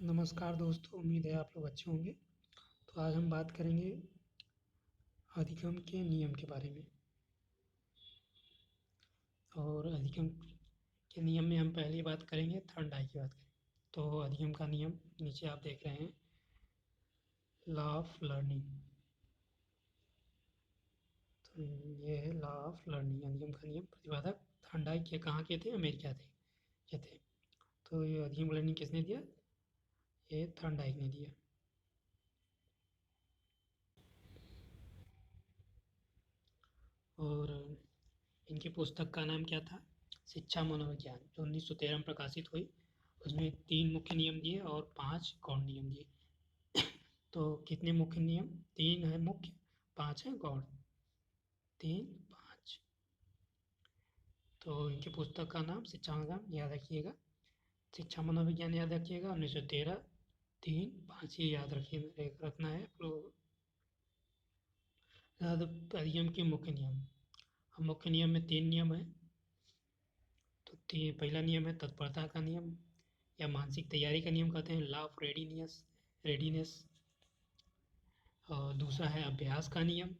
नमस्कार दोस्तों, उम्मीद है आप लोग अच्छे होंगे। तो आज हम बात करेंगे अधिगम के नियम के बारे में। और अधिगम के नियम में हम पहली बात करेंगे थर्ड आई की बात करेंगे। तो अधिगम का नियम नीचे आप देख रहे हैं, लॉ ऑफ लर्निंग। तो ये है लॉ ऑफ लर्निंग, अधिगम का नियम। प्रतिपादक थर्ड आई के कहाँ के थे? अमेरिका थे ये थे। तो ये अधिगम लर्निंग किसने दिया? ये थर्ड आई ने दिया। और इनकी पुस्तक का नाम क्या था? शिक्षा मनोविज्ञान, जो 1913 में प्रकाशित हुई। उसमें 3 मुख्य नियम दिए और 5 गौण नियम दिए। तो कितने मुख्य नियम? 3 है मुख्य, 5 है गौण। 3, 5। तो इनकी पुस्तक का नाम शिक्षा मनोविज्ञान याद रखिएगा। शिक्षा मनोविज्ञान याद रखिएगा, 1913, 3, 5 ये याद रखिए रखना है। अधिगम के मुख्य नियम। अब मुख्य नियम में 3 नियम है। तो पहला नियम है तत्परता का नियम, या मानसिक तैयारी का नियम कहते हैं, लॉ ऑफ रेडीनेस। और दूसरा है अभ्यास का नियम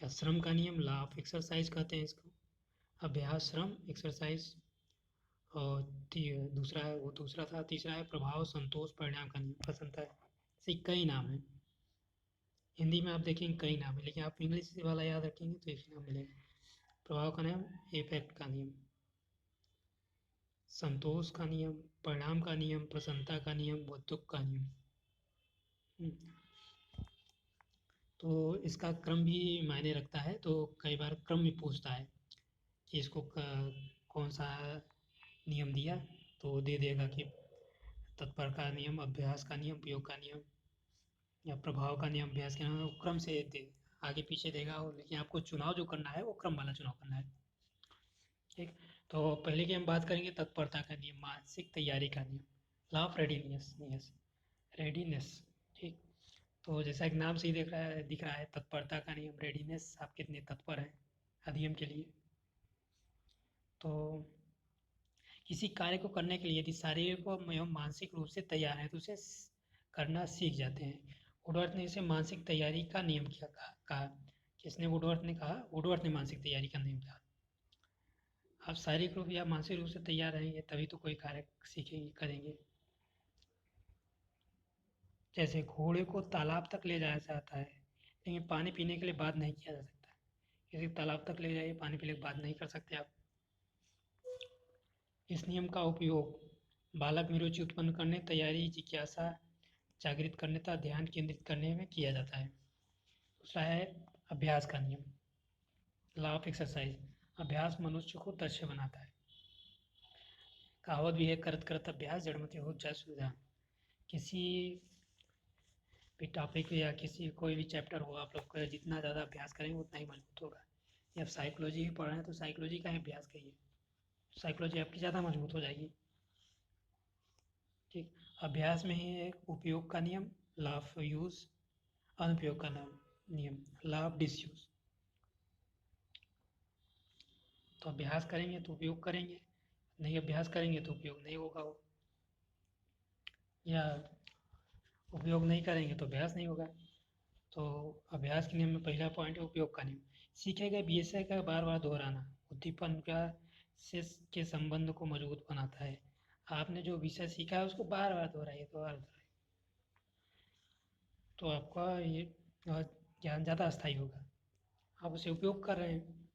या श्रम का नियम, लॉ ऑफ एक्सरसाइज कहते हैं इसको। अभ्यास, श्रम, एक्सरसाइज। और दूसरा था। तीसरा है प्रभाव, संतोष, परिणाम का नियम, प्रसन्नता है। ऐसे कई नाम हैं। हिंदी में आप देखेंगे कई नाम है, लेकिन आप इंग्लिश वाला याद रखेंगे तो एक ही नाम मिलेगा। प्रभाव का नियम, इफेक्ट का नियम। संतोष का नियम, परिणाम का नियम, प्रसन्नता का नियम, व दुख का नियम। हम्म। तो इसका क्रम भी मायने रखता है। तो कई बार क्रम भी पूछता है कि इसको कौन सा नियम दिया, तो दे देगा कि तत्पर का नियम, अभ्यास का नियम, प्रयोग का नियम, या प्रभाव का नियम, अभ्यास का नियम। वो क्रम से दे आगे पीछे देगा। और लेकिन आपको चुनाव जो करना है वो क्रम वाला चुनाव करना है। ठीक। तो पहले की हम बात करेंगे तत्परता का नियम, मानसिक तैयारी का नियम, लॉ ऑफ रेडीनेस। ठीक। तो जैसा कि नाम से ही दिख रहा है तत्परता का नियम, रेडीनेस, आप कितने तत्पर हैं अधिगम के लिए। तो किसी कार्य को करने के लिए यदि शारीरिक एवं मानसिक रूप से तैयार है तो उसे करना सीख जाते हैं। वुडवर्थ ने इसे मानसिक तैयारी का नियम किया कहा। किसने? वुडवर्थ ने कहा। वुडवर्थ ने मानसिक तैयारी का नियम कहा। आप शारीरिक रूप या मानसिक रूप से तैयार रहेंगे तभी तो कोई कार्य सीखेंगे, करेंगे। जैसे घोड़े को तालाब तक ले जाया जाता है, लेकिन पानी पीने के लिए बात नहीं किया जा सकता। किसी तालाब तक ले जाइए, पानी पीने की बात नहीं कर सकते आप। इस नियम का उपयोग बालक में रुचि उत्पन्न करने, तैयारी, जिज्ञासा जागृत करने तथा ध्यान केंद्रित करने में किया जाता है। दूसरा है अभ्यास का नियम, लॉ ऑफ एक्सरसाइज। अभ्यास मनुष्य को दक्ष बनाता है। कहावत भी है, करत करत अभ्यास जड़मति हो जा सुविधा। किसी भी टॉपिक या किसी कोई भी चैप्टर हो, आप लोग को जितना ज़्यादा अभ्यास करेंगे उतना ही मजबूत होगा। या आप साइकोलॉजी ही पढ़ रहे हैं तो साइकोलॉजी का ही अभ्यास करिए, साइकोलॉजी आपकी ज़्यादा मजबूत हो जाएगी। ठीक। अभ्यास में ही एक उपयोग का नियम, लॉ ऑफ यूज। अनुपयोग का नियम, लॉ ऑफ डिसयूज। तो अभ्यास करेंगे तो उपयोग करेंगे, नहीं अभ्यास करेंगे तो उपयोग नहीं होगा वो। या उपयोग नहीं करेंगे तो अभ्यास नहीं होगा। तो अभ्यास के नियम में पहला पॉइंट है उपयोग का नियम। सीखे गए विषय का बार बार दोहराना उद्दीपन का से के संबंध को मजबूत बनाता है। आपने जो विषय सीखा है उसको बार बार दोहराइए, तो आपका ये ज्ञान ज़्यादा स्थायी होगा। आप उसे उपयोग कर रहे हैं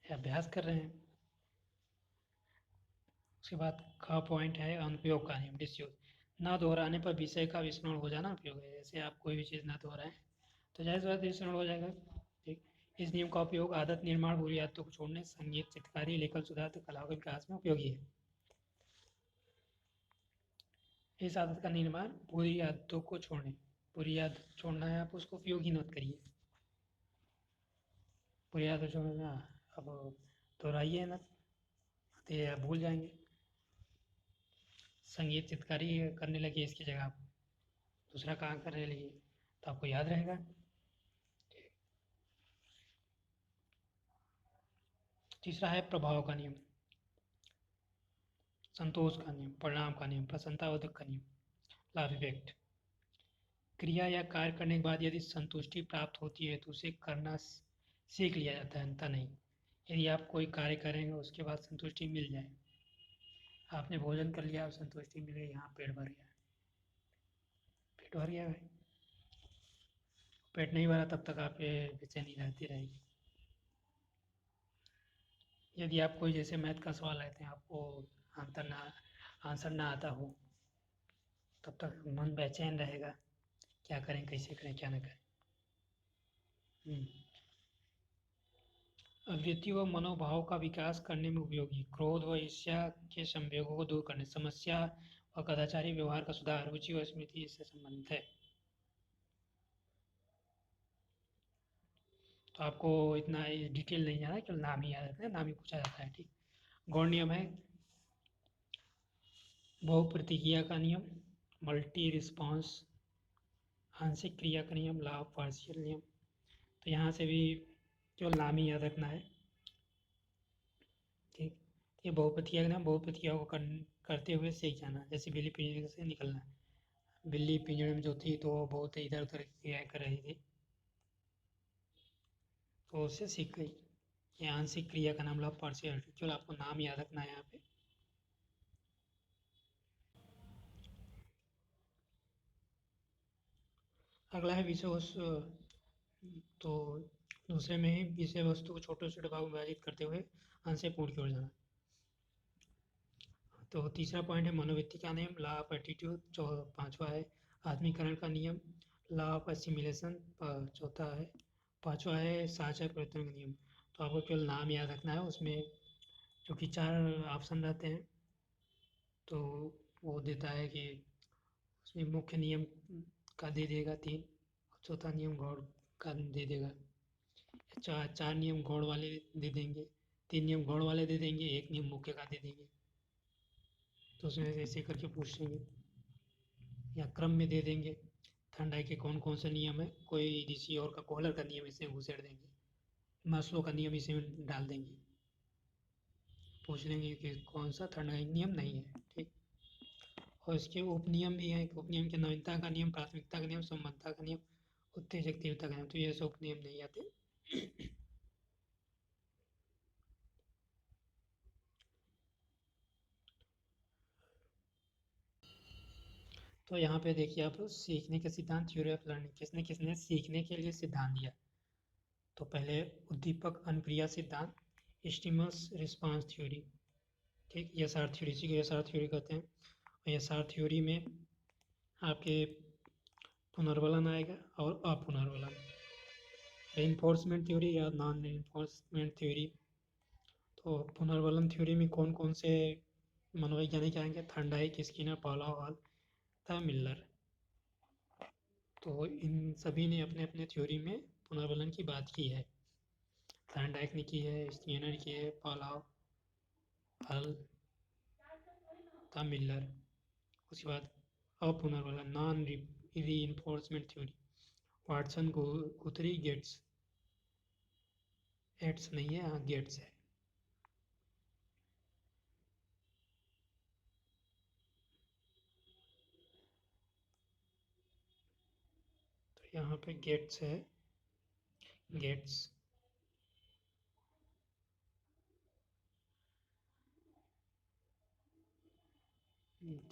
या अभ्यास कर रहे हैं। उसके बाद का पॉइंट है अनुपयोग का नियम, डिसयूज। ना दोहराने पर विषय का विस्मरण हो जाना उपयोग है। जैसे आप कोई भी चीज़ ना दोहराएं तो जाहिर सी बात है विस्मरण हो जाएगा। ठीक। इस नियम का उपयोग आदत निर्माण, बुरी आदतों को छोड़ने, संगीत, चित्रकारी, लेखन सुधार तथा कला के विकास में उपयोगी है। इस आदत का निर्माण बुरी आदतों को छोड़ने, बुरी आदत छोड़ना है, आप उसको उपयोगी मत करिए। बुरी आदत छोड़ना, अब दोहराइए ना तो ये आप भूल जाएंगे। संगीत, चित्रकारी करने लगे इसकी जगह आप दूसरा काम करने लगे तो आपको याद रहेगा। तीसरा है प्रभाव का नियम, संतोष का नियम, परिणाम का नियम, प्रसन्नता और दुख का नियम। Law of effect. क्रिया या कार्य करने के बाद यदि संतुष्टि प्राप्त होती है तो उसे करना सीख लिया जाता है, अन्यथा नहीं। यदि आप कोई कार्य करेंगे उसके बाद संतुष्टि मिल जाए, आपने भोजन कर लिया और संतुष्टि मिल गई, हाँ पेट भर गया, पेट भर गया भाई, पेट नहीं भरा तब तक आप ये बेचैनी रहती रहेगी। यदि आप कोई जैसे मैथ का सवाल लेते हैं, आपको आंसर ना आता हो, तब तक मन बेचैन रहेगा, क्या करें, कैसे करें, क्या ना करें। वृत्ति व मनोभाव का विकास करने में उपयोगी, क्रोध व ईर्ष्या के संवेगों को दूर करने, समस्या व कदाचारी व्यवहार का सुधार, रुचि व स्मृति इससे संबंधित है। तो आपको इतना डिटेल नहीं जाना, केवल नाम ही याद रखना है, नाम ही पूछा जाता है, ठीक। गौण नियम है बहुप्रतिक्रिया का नियम, मल्टी रिस्पॉन्स, आंशिक क्रिया का नियम, लॉ ऑफ पार्शियल नियम। तो यहाँ से भी केवल नाम ही याद रखना है, ठीक। ये बहुप्रतिक्रिया का नियम, बहुप्रतिक्रिया को करते हुए सीख जाना, जैसे बिल्ली पिंजरे से निकलना। बिल्ली पिंजरे में जो थी तो वो बहुत इधर उधर क्रियाएँ कर रही थी, तो उससे सीख गई। ये आंशिक क्रिया का नाम लॉ ऑफ पार्शियल, चलो आपको नाम याद रखना है यहाँ पे। अगला है विषय वस्तु। तो दूसरे में ही विषय वस्तु को छोटे छोटे भागों में विभाजित करते हुए अंश से पूर्ण की ओर जाना। तो तीसरा पॉइंट है मनोवृत्ति का नियम, लॉ ऑफ एटीट्यूड। पांचवा है आत्मीकरण का नियम, लॉ ऑफ असिमिलेशन। चौथा है, पांचवा है साझा परिवर्तन का नियम। तो आपको केवल नाम याद रखना है, उसमें जो कि 4 ऑप्शन रहते हैं, तो वो देता है कि उसमें मुख्य नियम का दे देगा 3, चौथा नियम गौड़ का दे देगा, 4 नियम गौड़ वाले दे देंगे, 3 नियम गौड़ वाले दे देंगे, 1 नियम मुख्य का दे देंगे। तो उसमें से ऐसे करके पूछेंगे या क्रम में दे देंगे। थर्नडाइक के कौन कौन से नियम है, कोई ऋषि और का कोहलर का नियम इसे घुसेड़ देंगे, मास्लो का नियम इसे में डाल देंगे, पूछ लेंगे कि कौन सा थर्नडाइक नियम नहीं है, ठीक। और इसके उपनियम भी हैं, उपनियम के नवीनता का नियम, प्राथमिकता का नियम, संबद्धता का नियम, उत्तेजक तीव्रता का नियम। तो ये सब उपनियम नहीं आते। तो यहाँ पे देखिए आप, सीखने के सिद्धांत, थ्योरी ऑफ लर्निंग, किसने किसने सीखने के लिए सिद्धांत दिया। तो पहले उद्दीपक अनुक्रिया सिद्धांत, स्टिमुलस रिस्पांस थ्योरी, ठीक। एसआर थ्योरी, इसी को एसआर थ्योरी कहते हैं। और एसआर थ्योरी में आपके पुनर्वलन आएगा और अपुनर्वलन। रेनफोर्समेंट थ्योरी या नॉन रेनफोर्समेंट थ्योरी। तो पुनर्वलन थ्योरी में कौन कौन से मनोवैज्ञानिक आएंगे, थर्नडाइक, स्किनर, पाउलो हॉल तथा मिलर। तो इन सभी ने अपने अपने थ्योरी में पुनर्वलन की बात की है। थर्नडाइक ने की है, स्किनर की है, पाउलो हॉल तथा मिलर। उसके बाद अपुनर्वलन, non reinforcement theory, Watson, Guthrie, Gates. एट्स नहीं है, हाँ गेट्स है। तो यहाँ पे गेट्स है, गेट्स।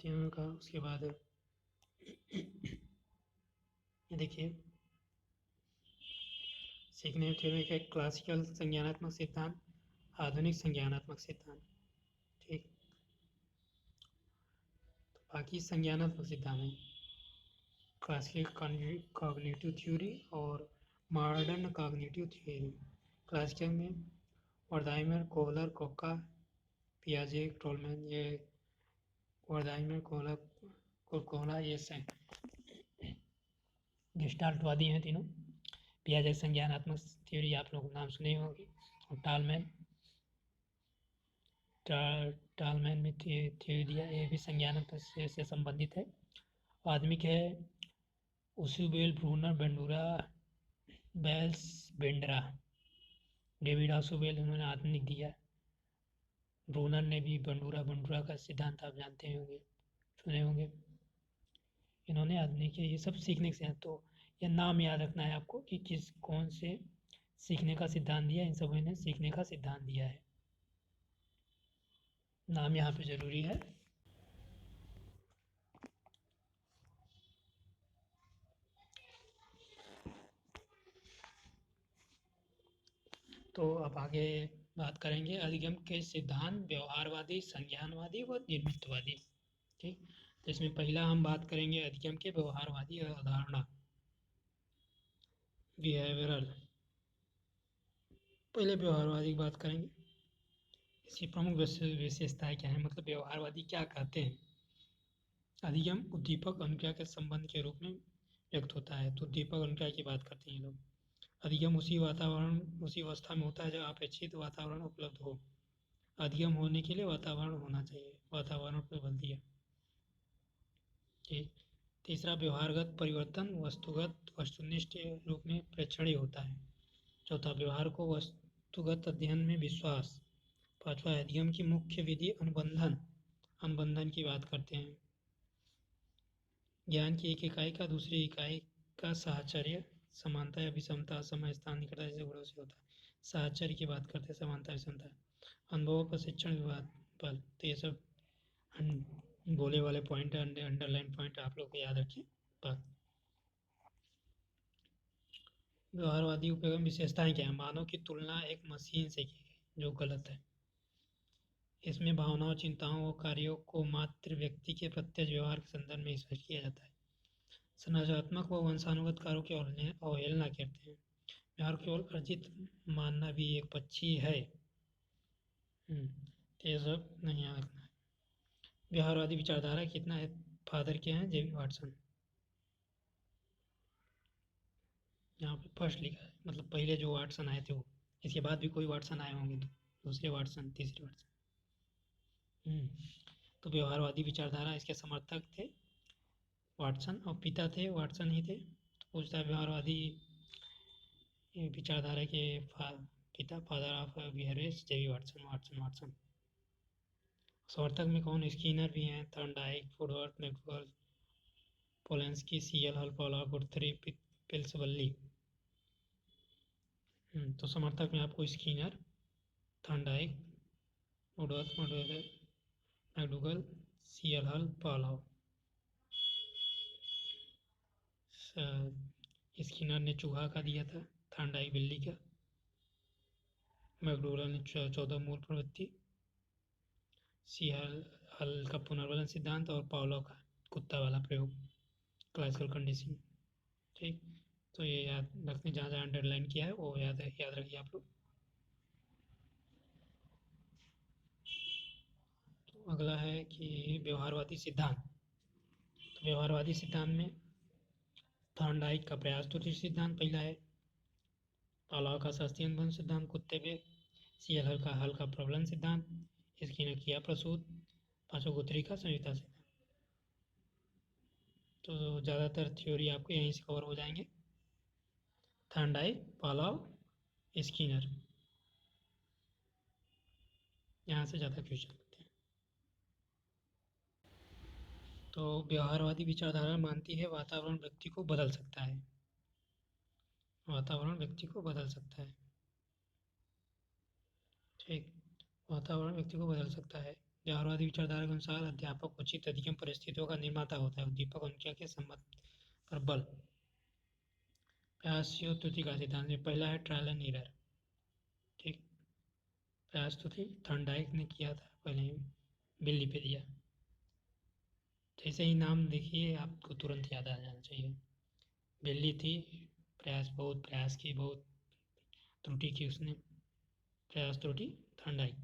यहाँ का उसके बाद ये देखिए, सीखने थ्योरी का क्लासिकल संज्ञानात्मक सिद्धांत, आधुनिक संज्ञानात्मक सिद्धांत, ठीक। तो बाकी संज्ञानात्मक सिद्धांत है क्लासिकल कॉग्निटिव थ्योरी और मॉडर्न कॉग्निटिव थ्योरी। क्लासिकल में वर्दाइमर, कोहलर, कोका, पियाजे, टोलमैन, ये वर्दाइमर, कोहलर ये गेस्टाल्टवादी हैं तीनों। पियाजे संज्ञानात्मक थ्योरी आप लोग नाम सुने होंगे, और टालमैन में थ्योरी दिया, ये भी संज्ञानात्मक से संबंधित है। आधुनिक है उसूबेल, Brunner, Bandura, bells, बेंडरा। David Ausubel उन्होंने आधुनिक दिया, ब्रूनर ने भी बंडूरा का सिद्धांत आप जानते होंगे, सुने होंगे। इन्होंने आदमी के ये सब सीखने से हैं। तो ये नाम याद रखना है आपको कि किस कौन से सीखने का सिद्धांत दिया, इन सब ने सीखने का सिद्धांत दिया है। नाम यहाँ पे जरूरी है। तो अब आगे बात करेंगे अधिगम के सिद्धांत व्यवहारवादी, संज्ञानवादी व निर्मितवादी। ठीक, तो इसमें पहला हम बात करेंगे अधिगम के व्यवहारवादी अवधारणा, बिहेवियरल। पहले व्यवहारवादी की बात करेंगे। इसकी प्रमुख विशेषताएं क्या है, मतलब व्यवहारवादी क्या कहते हैं। अधिगम उद्दीपक अनुक्रिया के संबंध के रूप में व्यक्त होता है। तो उद्दीपक अनुक्रिया की बात करते हैं ये लोग। अधिगम उसी वातावरण, उसी अवस्था में होता है जब अपेक्षित वातावरण उपलब्ध हो। अधिगम होने के लिए वातावरण होना चाहिए, वातावरण पर बल दिया। ठीक, तीसरा व्यवहारगत परिवर्तन वस्तुगत वस्तुनिष्ठ रूप में प्रेक्षणीय होता है। चौथा व्यवहार को वस्तुगत अध्ययन में विश्वास। पांचवा अधिगम की मुख्य विधि अनुबंधन, अनुबंधन की बात करते हैं। ज्ञान की एक इकाई का दूसरी इकाई का साहचर्य, समानता या विषमता, समय स्थान निकटता जैसे गुणों से होता है। साहचर्य की बात करते हैं, समानता विषमता। अनुभव प्रशिक्षण विवाद बल। तो ये सब बोले वाले पॉइंट, अंडरलाइन पॉइंट आप लोग को याद रखिए। बात व्यवहारवादी उपयोग विशेषताएं क्या है। मानव की तुलना एक मशीन से की गई, जो गलत है। इसमें भावनाओं, चिंताओं और कार्यों को मात्र व्यक्ति के प्रत्यक्ष व्यवहार के संदर्भ में स्पष्ट किया जाता है। संरचनात्मक व वंशानुगत कार्यों की अवहेलना करते हैं। व्यवहार केवल अर्जित मानना भी एक पक्षी है। तो ये सब नहीं याद रखना है। व्यवहारवादी विचारधारा कितना है, फादर के हैं जेबी वाटसन। यहाँ पे फर्स्ट लिखा है, मतलब पहले जो वाटसन आए थे वो। इसके बाद भी कोई वाटसन आए होंगे तो दूसरे वाटसन, तीसरे वाटसन। तो व्यवहारवादी विचारधारा, इसके समर्थक थे वाटसन और पिता थे वाटसन ही थे। तो पूछता है व्यवहारवादी विचारधारा के पिता, father of behaviours, J B Watson. Watson समर्थक में कौन, स्किनर भी हैं, थॉर्नडाइक, वुडवर्थ, मैक्सवेल, पोलेंस्की, C L Hull, Pavlov, Guthrie, Pillsbury. तो समर्थक में आपको Skinner, Thorndike, Woodworth, McDougall, C L Hull, Pavlov. Skinner ने चूहा का दिया था, थॉर्नडाइक बिल्ली का, मैकडूगल ने 14 मूल प्रवृत्ति, सीएल हल का पुनर्वलन सिद्धांत और पॉलॉक का कुत्ता वाला प्रयोग, क्लासिकल कंडीशनिंग। ठीक, तो ये याद रखने, जहाँ जहाँ अंडरलाइन किया है वो याद रखिए आप लोग। तो अगला है कि व्यवहारवादी सिद्धांत। तो व्यवहारवादी सिद्धांत में थॉर्नडाइक का प्रयास त्रुटि सिद्धांत पहला है, पॉलॉक का शास्त्रीय अनुबंध सिद्धांत कुत्ते पे, सीएल हल का प्रबलन सिद्धांत, स्किनर किया प्रसूत, पांचों गुथरी का संयुक्ता सिद्धांत। तो ज़्यादातर थ्योरी आपको यहीं से कवर हो जाएंगे, थॉर्नडाइक, पॉलॉक, स्किनर, यहाँ से ज़्यादा क्वेश्चन होते हैं। तो व्यवहारवादी विचारधारा मानती है वातावरण व्यक्ति को बदल सकता है, वातावरण व्यक्ति को बदल सकता है। ठीक, वातावरण व्यक्ति को बदल सकता है। व्यवहारवादी विचारधारा के अनुसार अध्यापक उचित अधिगम परिस्थितियों का निर्माता होता है। उद्दीपक उनके के संबंध पर बल। प्रयास त्रुटि का सिद्धांत में पहला है ट्रायल एंड एरर। ठीक, प्रयास त्रुटि थॉर्नडाइक ने किया था, पहले ही बिल्ली पे दिया। जैसे ही नाम देखिए आपको तुरंत याद आ जाना चाहिए। बिल्ली थी, बहुत प्रयास की, बहुत त्रुटि की उसने, प्रयास त्रुटि थॉर्नडाइक।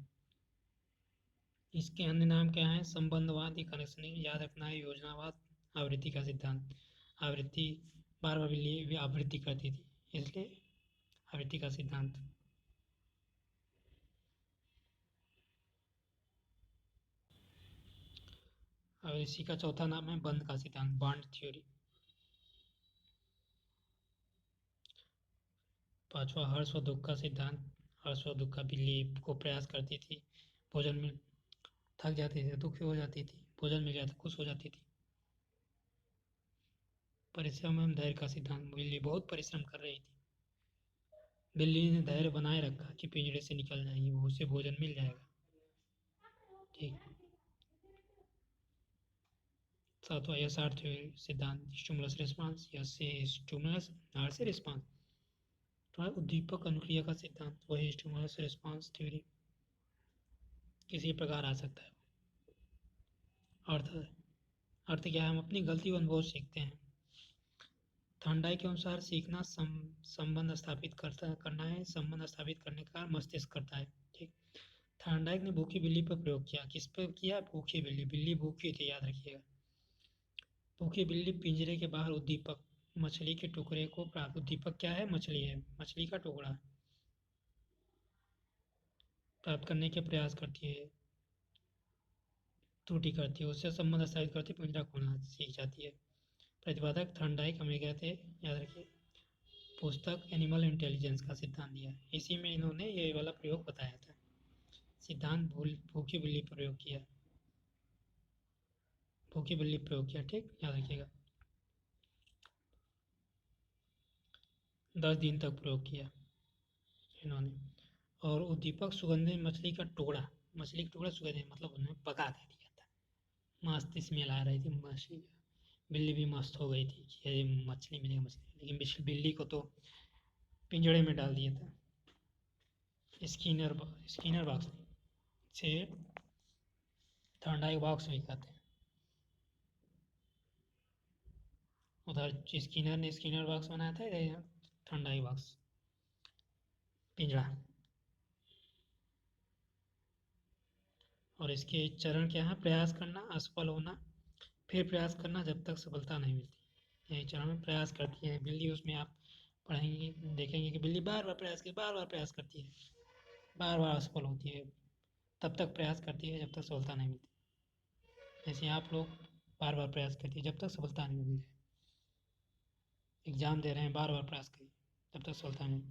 इसके अन्य नाम क्या है, संबंधवाद, कनेक्शनिंग याद रखना है, योजनावाद, आवृत्ति का सिद्धांत। आवृत्ति बार बार बिल्ली आवृत्ति करती थी, इसलिए आवृत्ति का सिद्धांत। और इसी का चौथा नाम है बंध का सिद्धांत, बॉन्ड थ्योरी। पांचवा हर्ष व दुख का सिद्धांत। हर्ष व दुख का, बिल्ली को प्रयास करती थी, भोजन में थक जाती थी दुखी हो जाती थी, भोजन मिल जाता खुश हो जाती थी। परिश्रम एवं धैर्य का सिद्धांत। बिल्ली बहुत परिश्रम कर रही थी। बिल्ली ने धैर्य बनाए रखा कि पिंजरे से निकल जाएगी, वो उसे भोजन मिल जाएगा। ठीक। सातवां एसआर थ्योरी सिद्धांत, स्टिमुलस रिस्पांस। यस से स्टिमुलस, आर से रिस्पांस, तो उद्दीपक अनुक्रिया का सिद्धांत, वही स्टिमुलस रिस्पांस थ्योरी। किसी प्रकार आ सकता है। अर्थ, अर्थ क्या है? हम अपनी गलती व अनुभव सीखते हैं। थॉर्नडाइक के अनुसार सीखना संबंध स्थापित करना है। संबंध स्थापित करने का मस्तिष्क करता है। ठीक। थॉर्नडाइक ने भूखी बिल्ली पर प्रयोग किया। किस पर किया? भूखी बिल्ली। बिल्ली भूखी थी, याद रखिएगा। भूखी बिल्ली पिंजरे के बाहर उद्दीपक, मछली के टुकड़े को प्राप्त। उद्दीपक क्या है? मछली है, मछली का टुकड़ा प्राप्त करने के प्रयास करती है, त्रुटि करती है, उससे संबंध स्थापित करती है, पिंजरा खोलना सीख जाती है। प्रतिपादक थॉर्नडाइक अमेरिका थे, याद रखिए। पुस्तक एनिमल इंटेलिजेंस का सिद्धांत दिया, इसी में इन्होंने ये वाला प्रयोग बताया था। सिद्धांत भूखी बिल्ली प्रयोग किया, भूखी बिल्ली प्रयोग किया। ठीक, याद रखिएगा। 10 दिन तक प्रयोग किया इन्होंने। और उद्दीपक सुगंधित मछली का टुकड़ा, मछली का टुकड़ा सुगंधित मतलब उन्होंने पका दे दिया था, मस्त स्मेल आ रही थी मछली। बिल्ली भी मस्त हो गई थी कि ये मछली मिलेगी मछली, लेकिन बिल्ली को तो पिंजड़े में डाल दिया था। स्किनर बॉक्स से थॉर्नडाइक बॉक्स भी कहते हैं। उधर स्किनर ने स्किनर बॉक्स बनाया था, इधर थॉर्नडाइक बॉक्स, पिंजड़ा। और इसके चरण क्या है? प्रयास करना, असफल होना, फिर प्रयास करना जब तक सफलता नहीं मिलती। यही चरण में प्रयास करती है बिल्ली। उसमें आप पढ़ेंगे, देखेंगे कि बिल्ली बार बार प्रयास करती है, बार बार असफल होती है, तब तक प्रयास करती है जब तक सफलता नहीं मिलती। जैसे आप लोग बार बार प्रयास करती है जब तक सफलता नहीं मिल जाए। एग्जाम दे रहे हैं, बार बार प्रयास करिए तब तक सफलता नहीं।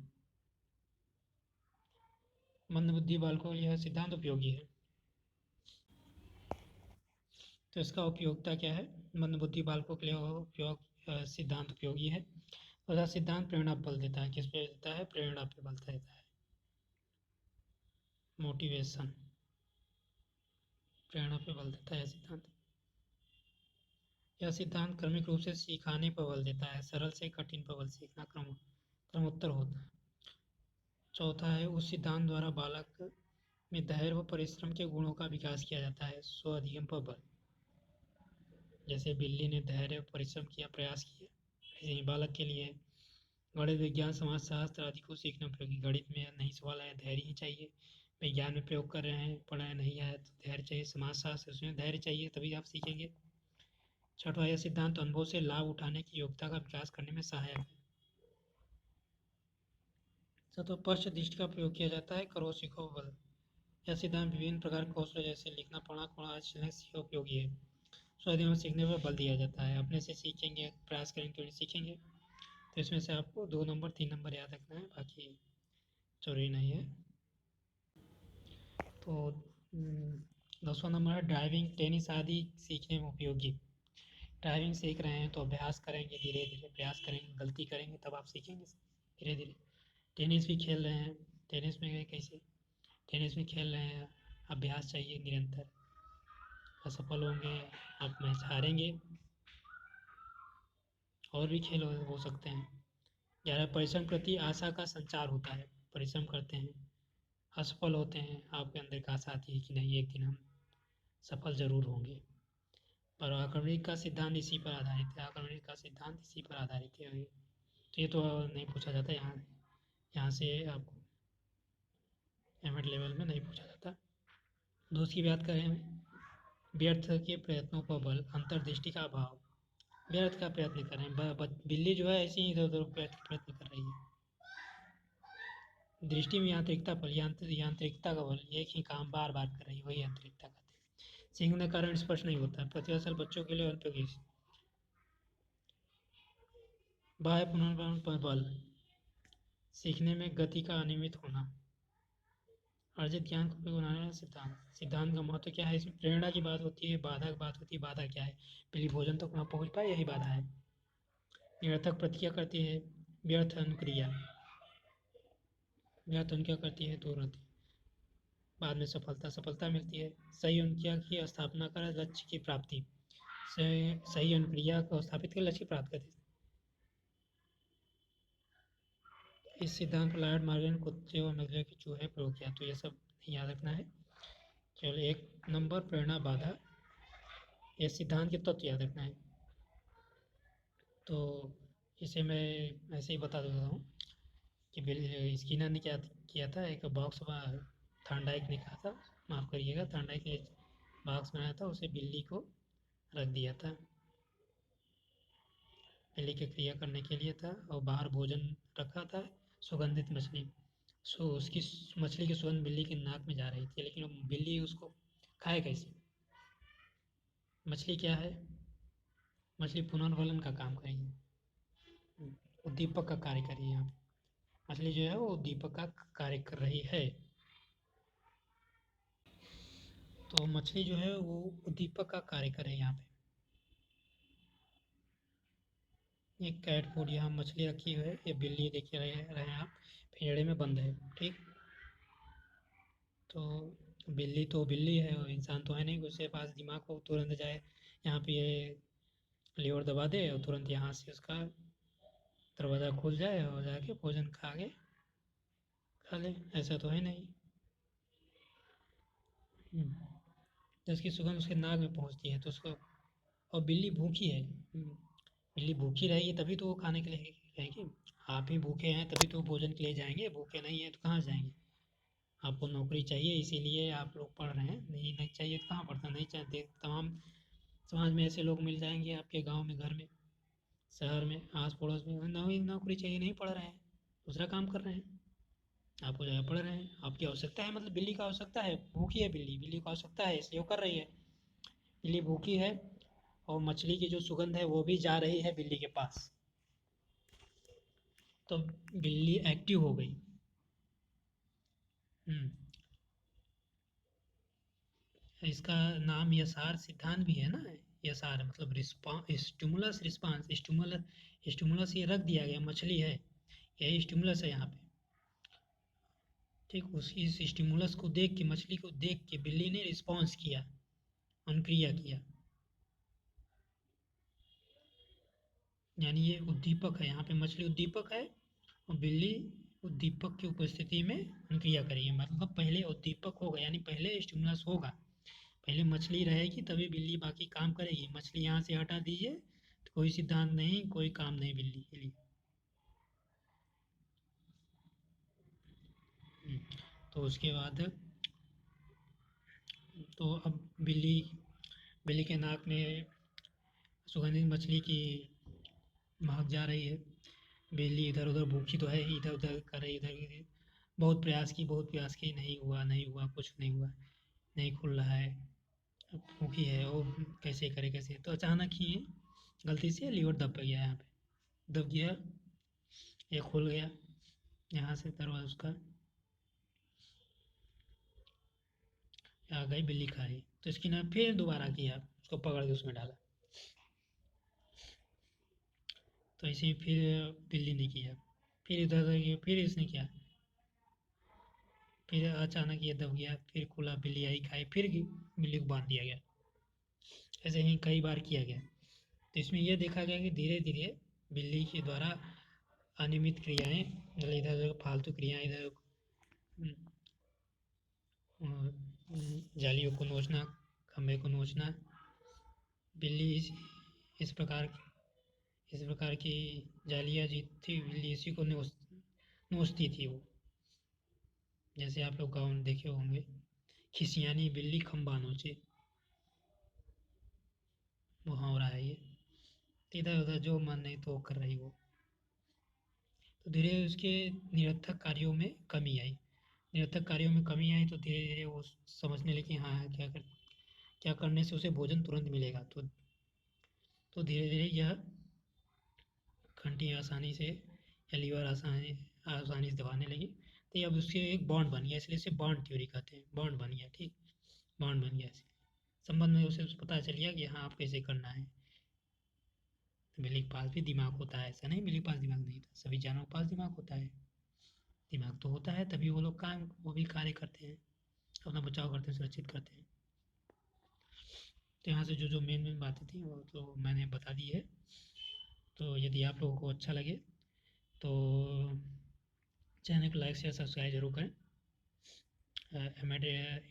मंदबुद्धि बालकों के लिए यह सिद्धांत उपयोगी है। तो इसका उपयोगिता क्या है? मंदबुद्धि बालकों के लिए उपयोग सिद्धांत उपयोगी है। और सिद्धांत प्रेरणा बल देता है। किस पे देता है? प्रेरणा पे बल देता है, मोटिवेशन, प्रेरणा पे बल देता है सिद्धांत। यह सिद्धांत क्रमिक रूप से सिखाने पर बल देता है। सरल से कठिन पर बल सीखना क्रमोत्तर होता है। चौथा है, उस सिद्धांत द्वारा बालक में धैर्य व परिश्रम के गुणों का विकास किया जाता है। स्व अधिगम पर बल, जैसे बिल्ली ने धैर्य परिश्रम किया, प्रयास किया, ऐसे ही बालक के लिए गणित, विज्ञान, समाजशास्त्र आदि को सीखना उपयोगी। गणित में नहीं सवाल आया, धैर्य ही चाहिए। विज्ञान में प्रयोग कर रहे हैं, पढ़ाया नहीं आया तो धैर्य चाहिए। समाजशास्त्र, उसमें धैर्य चाहिए, तभी आप सीखेंगे। छठवां, यह सिद्धांत अनुभव से लाभ उठाने की योग्यता का विकास करने में सहायक है। सातवां, पश्च दृष्टि का प्रयोग किया जाता है। करो सीखो बल। यह सिद्धांत विभिन्न प्रकार के कौशल जैसे लिखना, पढ़ना सीखना उपयोगी है। स्वाधीन सीखने पर बल दिया जाता है। अपने से सीखेंगे, प्रयास करेंगे तो सीखेंगे। तो इसमें से आपको 2 नंबर 3 नंबर याद रखना है, बाकी जरूरी नहीं है। तो 10वां नंबर है ड्राइविंग, टेनिस आदि सीखने में उपयोगी। ड्राइविंग सीख रहे हैं तो अभ्यास करेंगे, धीरे धीरे प्रयास करेंगे, गलती करेंगे तब आप सीखेंगे धीरे धीरे। टेनिस भी खेल रहे हैं, टेनिस में कैसे? टेनिस में खेल रहे हैं, अभ्यास चाहिए निरंतर। असफल होंगे, आप मैच हारेंगे। और भी खेल हो सकते हैं। 11, परिश्रम प्रति आशा का संचार होता है। परिश्रम करते हैं, असफल होते हैं, आपके अंदर एक आशा आती है कि नहीं एक दिन हम सफल जरूर होंगे। पर आक्रमणिक का सिद्धांत इसी पर आधारित है। आक्रमणिक का सिद्धांत इसी पर आधारित है। तो ये तो नहीं पूछा जाता यहाँ, यहाँ से आपको एमएड लेवल में नहीं पूछा जाता। दोस्त की बात करें, व्यर्थ के प्रयत्नों पर बल, अंतर्दृष्टि का अभाव। व्यर्थ का प्रयत्न कर रहे हैं, बिल्ली जो है ऐसे ही इधर उधर प्रयत्न कर रही है। दृष्टि में यांत्रिकता पर, यांत्रिकता का बल, एक ही काम बार बार कर रही है, वही यांत्रिकता कहते हैं। सीखने का कारण स्पष्ट नहीं होता है। प्रतिभाशाली बच्चों के लिए उपयोगी। बाह्य पुनर्वरण पर बल, सीखने में गति का अनियमित होना। अर्जित ज्ञान को बनाने वाला सिद्धांत, सिद्धांत का महत्व क्या है? इसमें प्रेरणा की बात होती है, बाधा की बात होती है। बाधा क्या है? पहले भोजन तक ना पहुंच पाए, यही बाधा है। निरर्थक प्रतिक्रिया करती है, व्यर्थ अनुक्रिया, व्यर्थ अनुक्रिया करती है दूर होती है। बाद में सफलता मिलती है। सही अनुक्रिया की स्थापना कर लक्ष्य की प्राप्ति, सही अनुक्रिया को स्थापित कर लक्ष्य की प्राप्त करती है। इस सिद्धांत को लॉयड मॉर्गन ने कुत्ते और नजर के चूहे प्रयोग किया। तो ये सब याद रखना है। केवल 1 नंबर प्रेरणा बाधा, ये सिद्धांत के तत्व याद रखना है। तो इसे मैं ऐसे ही बता देता हूँ कि स्किनर ने क्या किया था, एक बॉक्स थॉर्नडाइक ने कहा था, माफ़ करिएगा, थॉर्नडाइक ने बॉक्स बनाया था, उसे बिल्ली को रख दिया था, बिल्ली की क्रिया करने के लिए था, और बाहर भोजन रखा था, सुगंधित मछली। उसकी मछली की सुगंध बिल्ली के नाक में जा रही थी, लेकिन बिल्ली उसको खाए कैसे? मछली क्या है? मछली पुनर्वलन का काम करेगी, उद्दीपक का कार्य कर रही है। यहाँ पे मछली जो है वो उद्दीपक का कार्य कर रही है। तो मछली जो है वो उद्दीपक का कार्य कर रही है। यहाँ पे एक कैट फूड, यहाँ मछली रखी हुई है, ये बिल्ली देखिए रहे हैं आप, पिंजड़े में बंद है, ठीक। तो बिल्ली है और इंसान तो है नहीं, उसके पास दिमाग को तुरंत जाए यहाँ पे ये लीवर दबा दे और तुरंत यहाँ से उसका दरवाज़ा खुल जाए और जाके भोजन खा ले, ऐसा तो है नहीं। तो उसकी सुगंध उसके नाक में पहुँचती है तो उसको, और बिल्ली भूखी है, बिल्ली भूखी रहेगी तभी तो वो खाने के लिए रहेगी। आप ही भूखे हैं तभी तो भोजन के लिए जाएंगे, भूखे नहीं हैं तो कहाँ जाएंगे? आपको नौकरी चाहिए इसीलिए आप लोग पढ़ रहे हैं, नहीं चाहिए तो कहाँ पढ़ता, नहीं चाहते, तमाम समाज में ऐसे लोग मिल जाएंगे आपके गांव में, घर में, शहर में, आस पड़ोस में, नौकरी नौकरी चाहिए, नहीं पढ़ रहे हैं, दूसरा काम कर रहे हैं, आपको जगह पढ़ रहे हैं, आपकी आवश्यकता है, मतलब बिल्ली का आवश्यकता है, भूखी है बिल्ली को आवश्यकता है इसलिए वो कर रही है। बिल्ली भूखी है और मछली की जो सुगंध है वो भी जा रही है बिल्ली के पास, तो बिल्ली एक्टिव हो गई। हम्म, इसका नाम यसार सिद्धांत भी है ना, यसार मतलब स्टिमुलस रिस्पांस, स्टिमुलस ये रख दिया गया, मछली है, यही स्टिमुलस है यहाँ पे, ठीक। उस इस स्टिमुलस को देख के, मछली को देख के बिल्ली ने रिस्पॉन्स किया, अनुक्रिया किया, यानी ये उद्दीपक है, यहाँ पे मछली उद्दीपक है और बिल्ली उद्दीपक की उपस्थिति में अनुक्रिया करेगी, मतलब पहले उद्दीपक होगा, यानी पहले स्टिमुलस होगा, पहले मछली रहेगी तभी बिल्ली बाकी काम करेगी। मछली यहाँ से हटा दीजिए तो कोई सिद्धांत नहीं, कोई काम नहीं बिल्ली के लिए। तो उसके बाद, तो अब बिल्ली बिल्ली के नाक में सुगंधित मछली की महक जा रही है, बिल्ली इधर उधर भूखी तो है, इधर उधर कर रही, इधर उधर बहुत प्रयास की, नहीं हुआ, कुछ नहीं हुआ, नहीं खुल रहा है, अब भूखी है वो, कैसे करे कैसे, तो अचानक ही गलती से लीवर दब गया, यहाँ पे दब गया, ये खुल गया, यहाँ से दरवाजा उसका, आ गई बिल्ली खा रही, तो इसकी ना फिर दोबारा किया, उसको पकड़ के उसमें डाला, तो इसे फिर बिल्ली ने किया, फिर इधर उधर किया, फिर इसने किया, फिर अचानक ये दब गया, फिर खुला, बिल्ली आई खाई, फिर बिल्ली को बांध दिया गया, ऐसे ही कई बार किया गया। तो इसमें यह देखा गया कि धीरे धीरे बिल्ली के द्वारा अनियमित क्रियाएं, मतलब इधर उधर फालतू क्रियाएं, इधर जालियों को नोचना, खम्भे को नोचना, बिल्ली इस प्रकार इस प्रकार की जालियाँ जी थी, बिल्ली इसी को नोचती थी वो, जैसे आप लोग गाँव में देखे होंगे, खिसियानी बिल्ली खम्बा नोचे, मुहावरा है ये, इधर उधर जो मन नहीं तो कर रही वो। तो धीरे धीरे उसके निरर्थक कार्यों में कमी आई, निरर्थक कार्यों में कमी आई तो धीरे धीरे वो समझने लगी हाँ क्या करने से उसे भोजन तुरंत मिलेगा, तो धीरे धीरे यह घंटी आसानी से या लीवर आसानी से दबाने लगी, तो ये अब उसके एक बॉन्ड बन गया, इसलिए इसे बॉन्ड थ्योरी कहते हैं, बॉन्ड बन गया, ठीक, बॉन्ड बन गया, इसलिए संबंध में उसे पता चल गया कि हाँ आप कैसे करना है, बिल्ली के पास भी दिमाग होता है, ऐसा नहीं बिल्ली के पास दिमाग नहीं था, सभी जानवरों के पास दिमाग होता है। दिमाग तो होता है, तभी वो लोग काम वो भी कार्य करते हैं, अपना बचाव करते हैं, सुरक्षित करते हैं। तो यहाँ से जो जो मेन बातें थी वो तो मैंने बता दी है। तो यदि आप लोगों को अच्छा लगे तो चैनल को लाइक शेयर सब्सक्राइब जरूर करें। एम.एड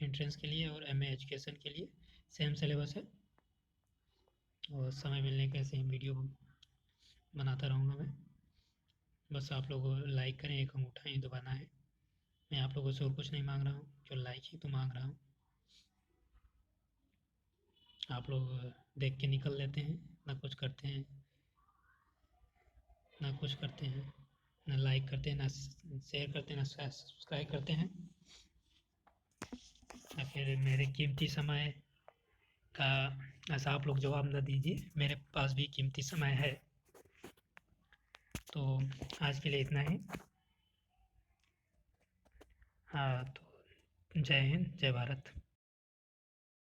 एंट्रेंस के लिए और एम.ए एजुकेशन के लिए सेम सिलेबस है, और समय मिलने के ऐसे ही वीडियो बनाता रहूँगा मैं। बस आप लोग लाइक करें, एक अंगूठा ही दबाना है। मैं आप लोगों से और कुछ नहीं मांग रहा हूँ, केवल लाइक ही तो मांग रहा हूँ। आप लोग देख के निकल लेते हैं, ना कुछ करते हैं, ना कुछ करते हैं, ना लाइक करते हैं, ना शेयर करते हैं, ना सब्सक्राइब करते हैं, या फिर मेरे कीमती समय का ऐसा आप लोग जवाब न दीजिए, मेरे पास भी कीमती समय है। तो आज के लिए इतना ही। हाँ, तो जय हिंद, जय भारत।